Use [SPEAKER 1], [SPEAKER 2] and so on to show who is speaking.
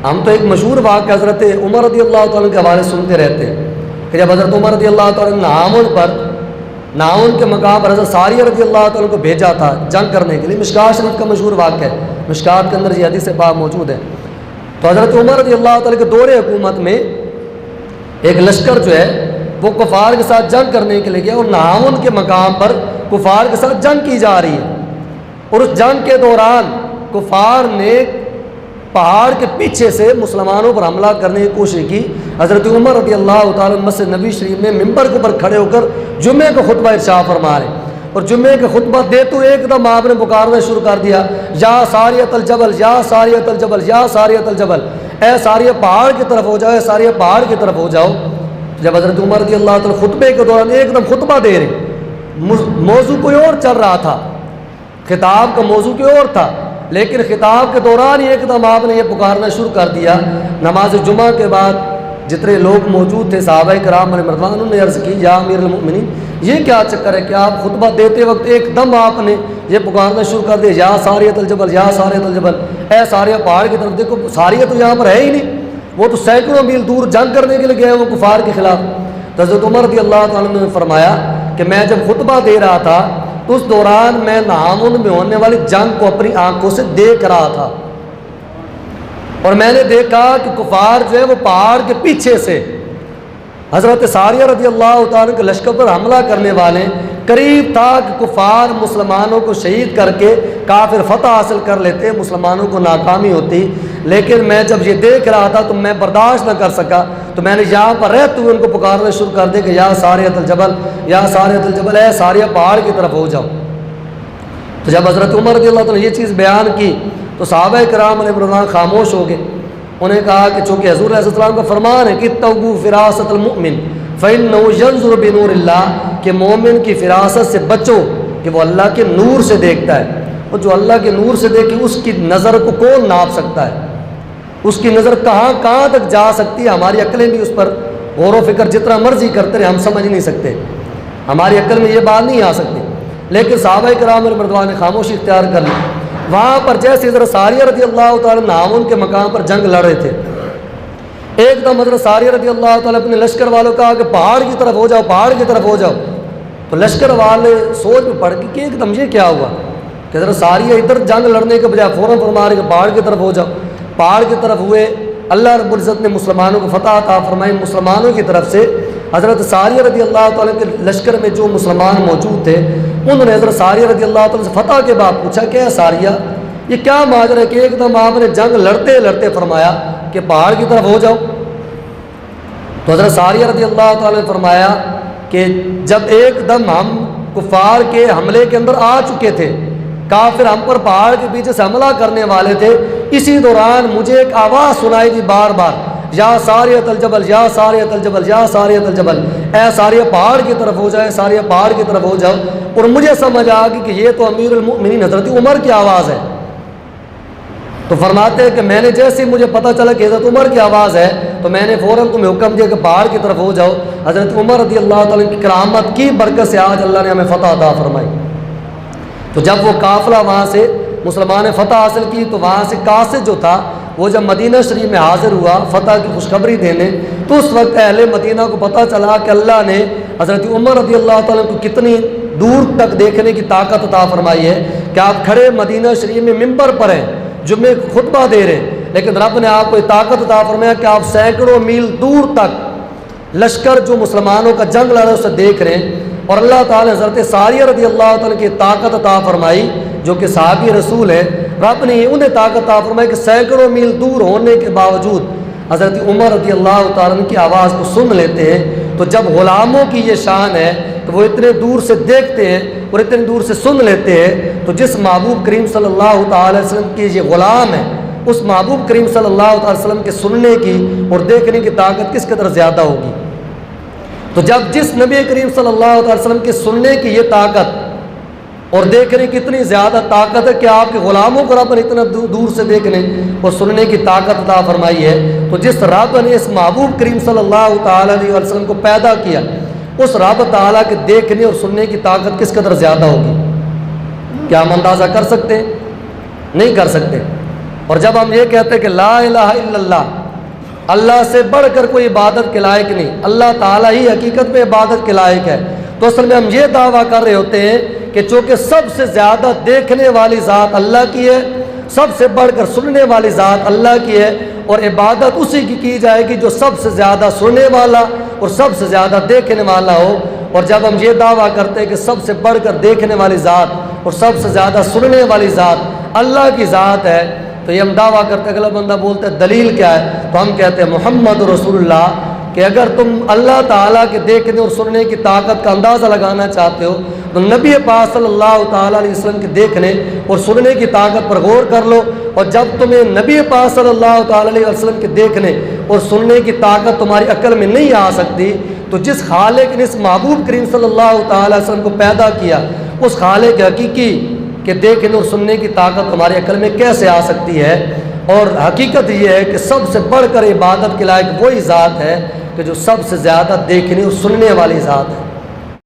[SPEAKER 1] ہم تو ایک مشہور واقعہ حضرت عمر رضی اللہ تعالیٰ کے حوالے سنتے رہتے ہیں کہ جب حضرت عمر رضی اللہ تعالیٰ نے نعاون کے مقام پر حضرت ساریہ رضی اللہ تعالیٰ کو بھیجا تھا جنگ کرنے کے لیے، مشکات شریف کا مشہور واقعہ ہے، مشکات کے اندر یہ حدیث پاک موجود ہے. تو حضرت عمر رضی اللہ تعالیٰ کے دور حکومت میں ایک لشکر جو ہے وہ کفار کے ساتھ جنگ کرنے کے لیے گیا، اور نعاون کے مقام پر کفار کے ساتھ جنگ کی جا رہی ہے. اور اس جنگ کے دوران کفار نے پہاڑ کے پیچھے سے مسلمانوں پر حملہ کرنے کی کوشش کی. حضرت عمر رضی اللہ تعالیٰ مسجد نبی شریف میں ممبر کے اوپر کھڑے ہو کر جمعے کا خطبہ ارشاد فرما رہے، اور جمعے کا خطبہ دے تو ایک دم آپ نے پکارنا شروع کر دیا، یا ساریۃ الجبل یا ساریۃ الجبل یا ساریۃ الجبل، اے ساریہ پہاڑ کی طرف ہو جاؤ، اے ساریہ پہاڑ کی طرف ہو جاؤ. جب حضرت عمر رضی اللہ تعالیٰ خطبے کے دوران ایک دم خطبہ دے رہے، موضوع کوئی اور چل رہا تھا، خطاب کا موضوع کوئی اور تھا، لیکن خطاب کے دوران ہی ایک دم آپ نے یہ پکارنا شروع کر دیا. نماز جمعہ کے بعد جتنے لوگ موجود تھے صحابہ کرام علیہ رضوان، انہوں نے عرض کی یا امیر المؤمنین یہ کیا چکر ہے کہ آپ خطبہ دیتے وقت ایک دم آپ نے یہ پکارنا شروع کر دیا، یا ساریۃ الجبل یا ساریۃ الجبل، اے ساریہ پہاڑ کی طرف دیکھو. ساریہ تو یہاں پر ہے ہی نہیں، وہ تو سینکڑوں میل دور جنگ کرنے کے لیے گئے وہ کفار کے خلاف. تو حضرت عمر رضی اللہ تعالیٰ نے فرمایا کہ میں جب خطبہ دے رہا تھا تو اس دوران میں نعاون میں ہونے والی جنگ کو اپنی آنکھوں سے دیکھ رہا تھا، اور میں نے دیکھا کہ کفار جو ہے وہ پہاڑ کے پیچھے سے حضرت ساریہ رضی اللہ تعالیٰ کے لشکر پر حملہ کرنے والے، قریب تھا کہ کفار مسلمانوں کو شہید کر کے کافر فتح حاصل کر لیتے، مسلمانوں کو ناکامی ہوتی. لیکن میں جب یہ دیکھ رہا تھا تو میں برداشت نہ کر سکا، تو میں نے یہاں پر رہتے ہوئے ان کو پکارنا شروع کر دیا کہ یا ساریۃ الجبل یا ساریۃ الجبل، اے ساریہ پہاڑ کی طرف ہو جاؤ. تو جب حضرت عمر رضی اللہ تعالیٰ نے یہ چیز بیان کی تو صحابہ کرام علیہ رضوان خاموش ہو گئے. انہیں کہا کہ چونکہ حضور علیہ السلام کا فرمان ہے کہ اتقوا فراست المؤمن فإنه ينظر بنور اللہ، کہ مومن کی فراست سے بچو کہ وہ اللہ کے نور سے دیکھتا ہے، اور جو اللہ کے نور سے دیکھے اس کی نظر کو کون ناپ سکتا ہے، اس کی نظر کہاں کہاں تک جا سکتی ہے. ہماری عقلیں بھی اس پر غور و فکر جتنا مرضی کرتے رہے ہم سمجھ نہیں سکتے، ہماری عقل میں یہ بات نہیں آ سکتی. لیکن صحابہ کرام علیہ رضوان نے خاموشی اختیار کر لی. وہاں پر جیسے حضرت ساریہ رضی اللہ تعالیٰ نعاون کے مقام پر جنگ لڑ رہے تھے، ایک دم حضرت ساریہ رضی اللہ تعالیٰ اپنے لشکر والوں کو کہا کہ پہاڑ کی طرف ہو جاؤ، پہاڑ کی طرف ہو جاؤ. تو لشکر والے سوچ میں پڑ گئے کہ ایک دم یہ کیا ہوا کہ حضرت ساریہ ادھر جنگ لڑنے کے بجائے فوراً فرما رہے کہ پہاڑ کی طرف ہو جاؤ. پہاڑ کی طرف ہوئے، اللہ رب العزت نے مسلمانوں کو فتح عطا فرمائی. مسلمانوں کی طرف سے حضرت ساریہ رضی اللہ تعالیٰ کے لشکر میں جو مسلمان موجود تھے انہوں نے حضرت ساریہ رضی اللہ تعالیٰ سے فتح کے بعد پوچھا کہ اے ساریہ یہ کیا ماجرا ہے کہ ایک دم آپ نے جنگ لڑتے لڑتے فرمایا کہ پہاڑ کی طرف ہو جاؤ. تو حضرت ساریہ رضی اللہ تعالیٰ نے فرمایا کہ جب ایک دم ہم کفار کے حملے کے اندر آ چکے تھے، کافر ہم پر پہاڑ کے پیچھے سے حملہ کرنے والے تھے، اسی دوران مجھے ایک آواز سنائی دی بار بار، یا ساریۃ الجبل یا ساریۃ الجبل یا ساریۃ الجبل، اے ساریہ پہاڑ کی طرف ہو جائے، ساریہ پہاڑ کی طرف ہو جاؤ. اور مجھے سمجھ آ گئی کہ یہ تو امیر المؤمنین حضرت عمر کی آواز ہے. تو فرماتے ہیں کہ میں نے جیسے ہی مجھے پتہ چلا کہ حضرت عمر کی آواز ہے تو میں نے فوراً تمہیں حکم دیا کہ پہاڑ کی طرف ہو جاؤ. حضرت عمر رضی اللہ تعالیٰ کی کرامت کی برکت سے آج اللہ نے ہمیں فتح عطا فرمائی. تو جب وہ قافلہ وہاں سے مسلمان نے فتح حاصل کی تو وہاں سے قاصد جو تھا وہ جب مدینہ شریف میں حاضر ہوا فتح کی خوشخبری دینے، تو اس وقت اہل مدینہ کو پتہ چلا کہ اللہ نے حضرت عمر رضی اللہ تعالیٰ کو کتنی دور تک دیکھنے کی طاقت عطا فرمائی ہے کہ آپ کھڑے مدینہ شریف میں ممبر پر ہیں، جمعے خطبہ دے رہے ہیں، لیکن رب نے آپ کو طاقت عطا فرمایا کہ آپ سینکڑوں میل دور تک لشکر جو مسلمانوں کا جنگ لڑ رہا ہے اسے دیکھ رہے ہیں. اور اللہ تعالیٰ نے حضرت ساریہ رضی اللہ تعالیٰ کی طاقت عطا فرمائی جو کہ صحابی رسول ہے. رب نے انہیں طاقت عطا فرمائی کہ سینکڑوں میل دور ہونے کے باوجود حضرت عمر رضی اللہ تعالیٰ کی آواز کو سن لیتے ہیں. تو جب غلاموں کی یہ شان ہے کہ وہ اتنے دور سے دیکھتے ہیں اور اتنے دور سے سن لیتے ہیں، تو جس محبوب کریم صلی اللہ تعالی وسلم کی یہ غلام ہے اس محبوب کریم صلی اللہ تعالی وسلم کے سننے کی اور دیکھنے کی طاقت کس قدر زیادہ ہوگی. تو جب جس نبی کریم صلی اللہ علیہ وسلم کے سننے کی یہ طاقت اور دیکھنے کی اتنی زیادہ طاقت ہے کہ آپ کے غلاموں کو رب نے اتنا دور سے دیکھنے اور سننے کی طاقت عطا فرمائی ہے، تو جس رب نے اس محبوب کریم صلی اللہ تعالی علیہ وسلم کو پیدا کیا اس رب تعالیٰ کے دیکھنے اور سننے کی طاقت کس قدر زیادہ ہوگی. کیا ہم اندازہ کر سکتے ہیں؟ نہیں کر سکتے. اور جب ہم یہ کہتے ہیں کہ لا الہ الا اللہ، اللہ سے بڑھ کر کوئی عبادت کے لائق نہیں، اللہ تعالیٰ ہی حقیقت میں عبادت کے لائق ہے، تو اصل میں ہم یہ دعویٰ کر رہے ہوتے ہیں کہ چونکہ سب سے زیادہ دیکھنے والی ذات اللہ کی ہے، سب سے بڑھ کر سننے والی ذات اللہ کی ہے، اور عبادت اسی کی جائے گی جو سب سے زیادہ سننے والا اور سب سے زیادہ دیکھنے والا ہو۔ اور جب ہم یہ دعویٰ کرتے ہیں کہ سب سے بڑھ کر دیکھنے والی ذات اور سب سے زیادہ سننے والی ذات اللہ کی ذات ہے، تو یہ ہم دعویٰ کرتے ہیں، اگلا بندہ بولتا ہے دلیل کیا ہے، تو ہم کہتے ہیں محمد رسول اللہ، کہ اگر تم اللہ تعالیٰ کے دیکھنے اور سننے کی طاقت کا اندازہ لگانا چاہتے ہو تو نبی پاک صلی اللہ تعالیٰ علیہ وسلم کے دیکھنے اور سننے کی طاقت پر غور کر لو، اور جب تمہیں نبی پاک صلی اللہ تعالیٰ علیہ وسلم کے دیکھنے اور سننے کی طاقت تمہاری عقل میں نہیں آ سکتی، تو جس خالق نے اس محبوب کریم صلی اللہ تعالیٰ علیہ وسلم کو پیدا کیا، اس خالق حقیقی کہ دیکھنے اور سننے کی طاقت ہماری عقل میں کیسے آ سکتی ہے؟ اور حقیقت یہ ہے کہ سب سے بڑھ کر عبادت کے لائق وہی ذات ہے کہ جو سب سے زیادہ دیکھنے اور سننے والی ذات ہے۔